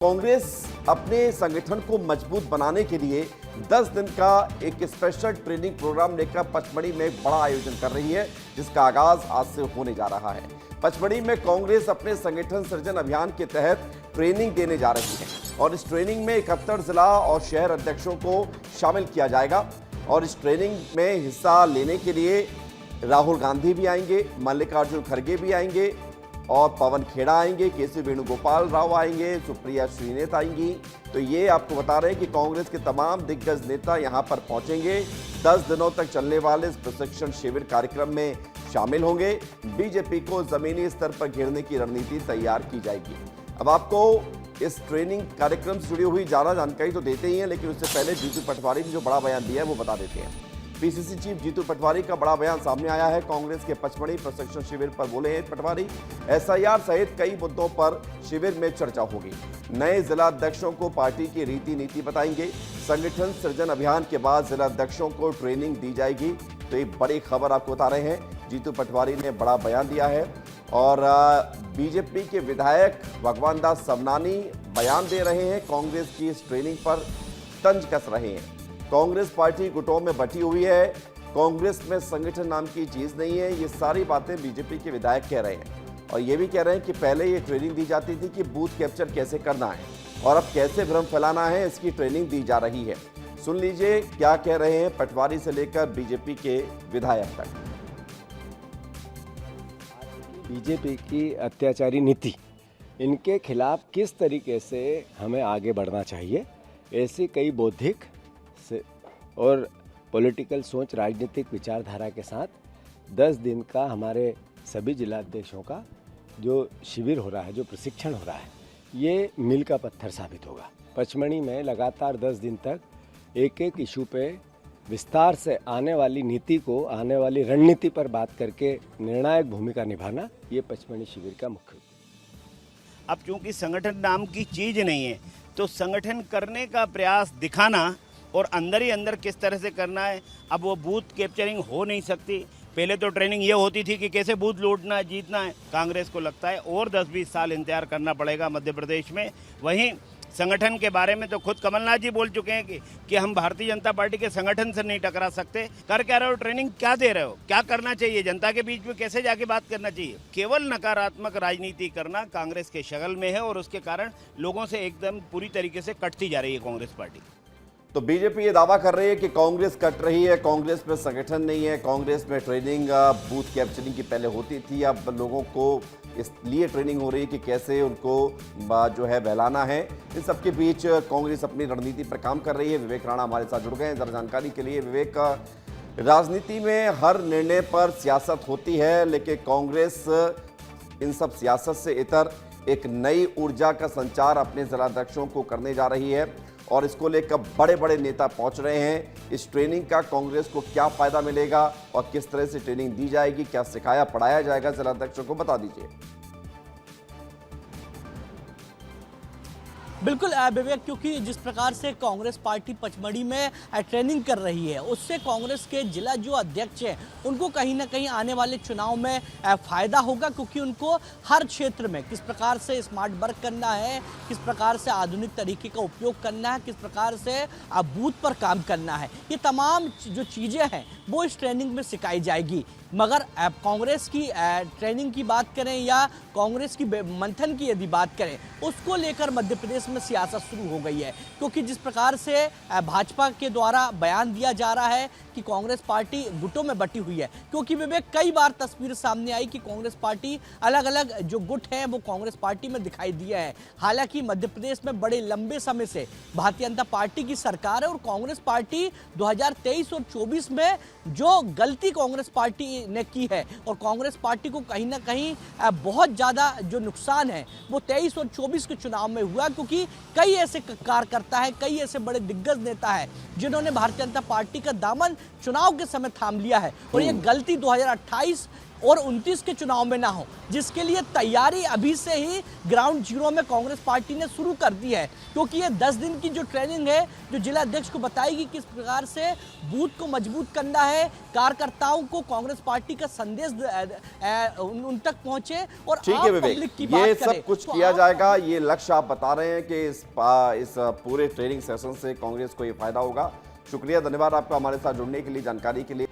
कांग्रेस अपने संगठन को मजबूत बनाने के लिए 10 दिन का एक स्पेशल ट्रेनिंग प्रोग्राम लेकर पचमढ़ी में एक बड़ा आयोजन कर रही है, जिसका आगाज आज से होने जा रहा है। पचमढ़ी में कांग्रेस अपने संगठन सृजन अभियान के तहत ट्रेनिंग देने जा रही है और इस ट्रेनिंग में 71 जिला और शहर अध्यक्षों को शामिल किया जाएगा। और इस ट्रेनिंग में हिस्सा लेने के लिए राहुल गांधी भी आएंगे, मल्लिकार्जुन खड़गे भी आएंगे और पवन खेड़ा आएंगे, केसी वेणुगोपाल राव आएंगे, सुप्रिया श्रीनेत आएंगी। तो ये आपको बता रहे हैं कि कांग्रेस के तमाम दिग्गज नेता यहां पर पहुंचेंगे। 10 दिनों तक चलने वाले इस प्रशिक्षण शिविर कार्यक्रम में शामिल होंगे। बीजेपी को जमीनी स्तर पर घेरने की रणनीति तैयार की जाएगी। अब आपको इस ट्रेनिंग कार्यक्रम से जुड़ी हुई ज्यादा जानकारी तो देते ही हैं, लेकिन उससे पहले जीतू पटवारी ने जो बड़ा बयान दिया है वो बता देते हैं। पीसीसी चीफ जीतू पटवारी का बड़ा बयान सामने आया है। कांग्रेस के पचमढ़ी प्रशिक्षण शिविर पर बोले हैं पटवारी, एसआईआर सहित कई मुद्दों पर शिविर में चर्चा होगी। नए जिला अध्यक्षों को पार्टी की रीति नीति बताएंगे। संगठन सृजन अभियान के बाद जिला अध्यक्षों को ट्रेनिंग दी जाएगी। तो एक बड़ी खबर आपको बता रहे हैं, जीतू पटवारी ने बड़ा बयान दिया है और बीजेपी के विधायक भगवान दास सबनानी बयान दे रहे हैं। कांग्रेस की इस ट्रेनिंग पर तंज कस रहे हैं। कांग्रेस पार्टी गुटों में बटी हुई है, कांग्रेस में संगठन नाम की चीज नहीं है। ये सारी बातें बीजेपी के विधायक कह रहे हैं और ये भी कह रहे हैं कि पहले ये ट्रेनिंग दी जाती थी कि बूथ कैप्चर कैसे करना है और अब कैसे भ्रम फैलाना है, इसकी ट्रेनिंग दी जा रही है। सुन लीजिए क्या कह रहे हैं पटवारी से लेकर बीजेपी के विधायक तक। बीजेपी की अत्याचारी नीति, इनके खिलाफ किस तरीके से हमें आगे बढ़ना चाहिए, ऐसी कई बौद्धिक और पॉलिटिकल सोच, राजनीतिक विचारधारा के साथ 10 दिन का हमारे सभी जिलाध्यक्षों का जो शिविर हो रहा है, जो प्रशिक्षण हो रहा है, ये मील का पत्थर साबित होगा। पचमढ़ी में लगातार 10 दिन तक एक एक इशू पे विस्तार से आने वाली नीति को, आने वाली रणनीति पर बात करके निर्णायक भूमिका निभाना, ये पचमढ़ी शिविर का मुख्य। अब चूंकि संगठन नाम की चीज नहीं है, तो संगठन करने का प्रयास दिखाना और अंदर ही अंदर किस तरह से करना है। अब वो बूथ कैप्चरिंग हो नहीं सकती। पहले तो ट्रेनिंग ये होती थी कि कैसे बूथ लूटना है, जीतना है। कांग्रेस को लगता है और 10-20 साल इंतजार करना पड़ेगा मध्य प्रदेश में। वहीं संगठन के बारे में तो खुद कमलनाथ जी बोल चुके हैं कि हम भारतीय जनता पार्टी के संगठन से नहीं टकरा सकते। कर क्या रहे हो, ट्रेनिंग क्या दे रहे हो, क्या करना चाहिए, जनता के बीच में कैसे जाके बात करना चाहिए। केवल नकारात्मक राजनीति करना कांग्रेस के शगल में है और उसके कारण लोगों से एकदम पूरी तरीके से कटती जा रही है कांग्रेस पार्टी। तो बीजेपी ये दावा कर रही है कि कांग्रेस कट रही है, कांग्रेस में संगठन नहीं है, कांग्रेस में ट्रेनिंग बूथ कैप्चरिंग की पहले होती थी, अब लोगों को इसलिए ट्रेनिंग हो रही है कि कैसे उनको जो है बहलाना है। इन सबके बीच कांग्रेस अपनी रणनीति पर काम कर रही है। विवेक राणा हमारे साथ जुड़ गए हैं जरा जानकारी के लिए। विवेक, राजनीति में हर निर्णय पर सियासत होती है, लेकिन कांग्रेस इन सब सियासत से इतर एक नई ऊर्जा का संचार अपने जिलाध्यक्षों को करने जा रही है और इसको लेकर बड़े बड़े नेता पहुंच रहे हैं। इस ट्रेनिंग का कांग्रेस को क्या फायदा मिलेगा और किस तरह से ट्रेनिंग दी जाएगी, क्या सिखाया पढ़ाया जाएगा जिलाध्यक्षों को, बता दीजिए। बिल्कुल विवेक, क्योंकि जिस प्रकार से कांग्रेस पार्टी पचमढ़ी में ट्रेनिंग कर रही है, उससे कांग्रेस के जिला जो अध्यक्ष हैं उनको कहीं ना कहीं आने वाले चुनाव में फ़ायदा होगा, क्योंकि उनको हर क्षेत्र में किस प्रकार से स्मार्ट वर्क करना है, किस प्रकार से आधुनिक तरीके का उपयोग करना है, किस प्रकार से बूथ पर काम करना है, ये तमाम जो चीज़ें हैं वो इस ट्रेनिंग में सिखाई जाएगी। मगर कांग्रेस की ट्रेनिंग की बात करें या कांग्रेस की मंथन की यदि बात करें, उसको लेकर मध्य प्रदेश में सियासत शुरू हो गई है। क्योंकि जिस प्रकार से भाजपा के द्वारा बयान दिया जा रहा है कि कांग्रेस पार्टी गुटों में बटी हुई है, क्योंकि विवेक कई बार तस्वीर सामने आई कि कांग्रेस पार्टी अलग अलग जो गुट हैं वो कांग्रेस पार्टी में दिखाई दिया है। हालांकि मध्य प्रदेश में बड़े लंबे समय से भारतीय जनता पार्टी की सरकार है और कांग्रेस पार्टी 2023 और 24 में जो गलती कांग्रेस पार्टी ने की है और कांग्रेस पार्टी को कहीं ना कहीं बहुत ज़्यादा जो नुकसान है वो 23 और 24 के चुनाव में हुआ, क्योंकि कई ऐसे कार्यकर्ता है, कई ऐसे बड़े दिग्गज नेता है जिन्होंने भारतीय जनता पार्टी का दामन चुनाव के समय थाम लिया है और ये गलती 2028 और 29 के चुनाव में ना हो, जिसके लिए तैयारी अभी से ही ग्राउंड जीरो में कांग्रेस पार्टी ने शुरू कर दी है। क्योंकि ये 10 दिन की जो ट्रेनिंग है, जो जिला अध्यक्ष को बताएगी किस प्रकार से बूथ को मजबूत करना है, कार्यकर्ताओं को कांग्रेस पार्टी का संदेश उन तक पहुंचे और ठीक है आम विवेक, पब्लिक की ये बात सब करें कुछ तो किया आम जाएगा। ये लक्ष्य आप बता रहे हैं कि इस पूरे ट्रेनिंग सेशन से कांग्रेस को ये फायदा होगा। शुक्रिया, धन्यवाद आपका हमारे साथ जुड़ने के लिए, जानकारी के लिए।